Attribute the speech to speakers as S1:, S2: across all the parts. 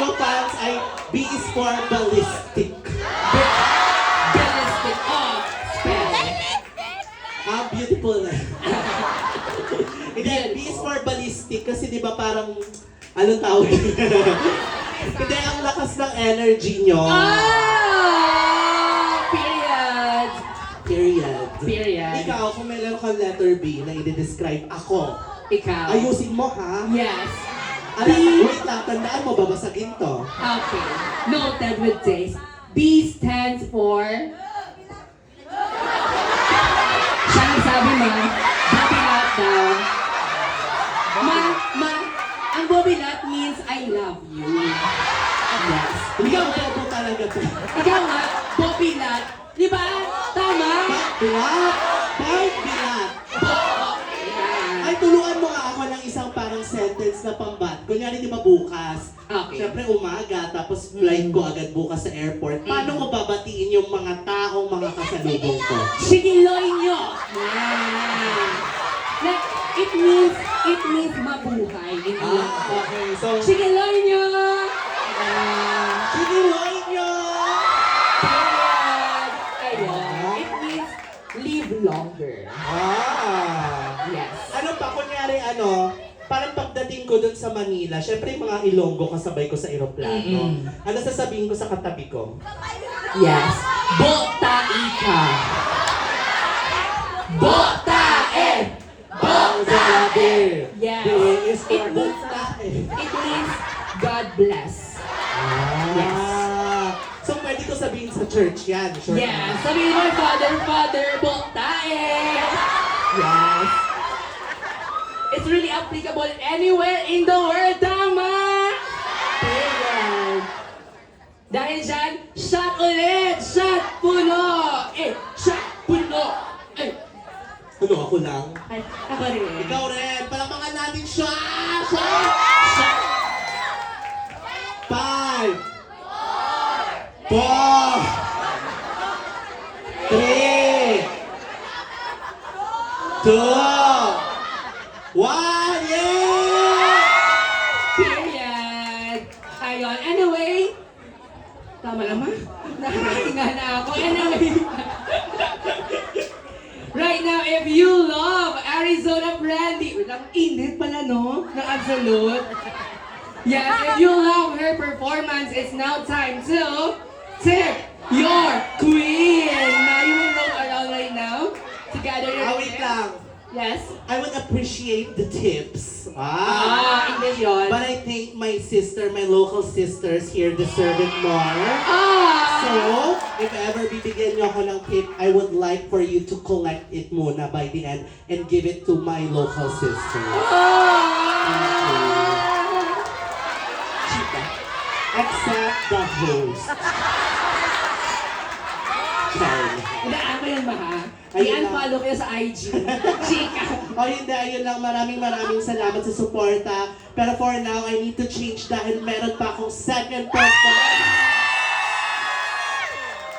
S1: ko, fans, ay B is for ballistic.
S2: Ballistic. Oh, spell.
S1: Beautiful na. Hindi, B is for ballistic kasi di ba parang, anong tawag? Hindi, ang lakas ng energy nyo.
S2: Period.
S1: Period.
S2: Period.
S1: Ikaw, kung meron kang letter B na i-describe ako,
S2: Ikaw.
S1: ayusin mo ha?
S2: Yes.
S1: Wait lang, tandaan mo, babasagin to.
S2: Okay. Noted with taste. B stands for... Siya ang sabi ma, Bobilat daw. Ang Bobilat means I love you. Yes.
S1: Ikaw, bobo talaga to.
S2: Ikaw nga, Bobilat. Di ba? Tama?
S1: Bilat! Bart bilat!
S2: Yeah.
S1: Ay, tuluan mo nga ako ng isang parang sentence na pambat. Kunyari, di ba bukas?
S2: Okay.
S1: Siyempre umaga, tapos flight ko agad bukas sa airport. Paano ko babatiin yung mga taong mga kasalubong ko?
S2: Sigiloy nyo. Yeah. Like, it means mabuhay.
S1: Okay. So,
S2: Sigiloy nyo.
S1: sige, Loy nyo!
S2: Period. Ayun. It means live longer. Yes.
S1: Ano pa, kunyari parang pagdating ko dun sa Manila, syempre yung mga Ilonggo kasabay ko sa eroplano. Ano sasabihin ko sa katabi ko?
S2: Yes. Bota ika. Bota eh.
S1: Bangzalabe!
S2: Yes.
S1: B is for Bangzalabe.
S2: It means God bless.
S1: So pwede ko sabihin sa church yan. Sure.
S2: Yes. Sabihin mo, Father, bota eh. Yes. It's really applicable anywhere in the world, tama! Period. Dahil dyan, shot ulit! Shot puno! Shot puno!
S1: Ano, ako lang?
S2: Ay, ako rin.
S1: Ikaw rin! Palakpakan natin siya! Shot! Shot! 5 4 3 2 1, yeah!
S2: Period. Ayun. Anyway, tama naman. Nakahinga na ako. Anyway. Right now, if you love Arizona Brandy, ang init pala, no? Ng Absolute. Yes, if you love her performance, it's now time to tip your queen. Now, you will roll around right now to gather your
S1: Wait
S2: tips.
S1: lang.
S2: Yes.
S1: I would appreciate the tips.
S2: English yun.
S1: But I think my sister, my local sisters here deserve it more. So, if ever bibigyan niyo ako ng tip, I would like for you to collect it muna by the end and give it to my local sister. Chika. Except the host. Sorry.
S2: Hindi, ako yun ba ha?
S1: Ayun
S2: I-unfollow kayo sa IG. Chika.
S1: O hindi, ayun lang. Maraming salamat sa suporta. Pero for now, I need to change dahil meron pa akong second performance.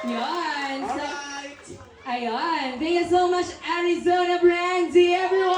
S2: Yun. So,
S1: Alright.
S2: ayun. Thank you so much, Arizona Brandy, everyone.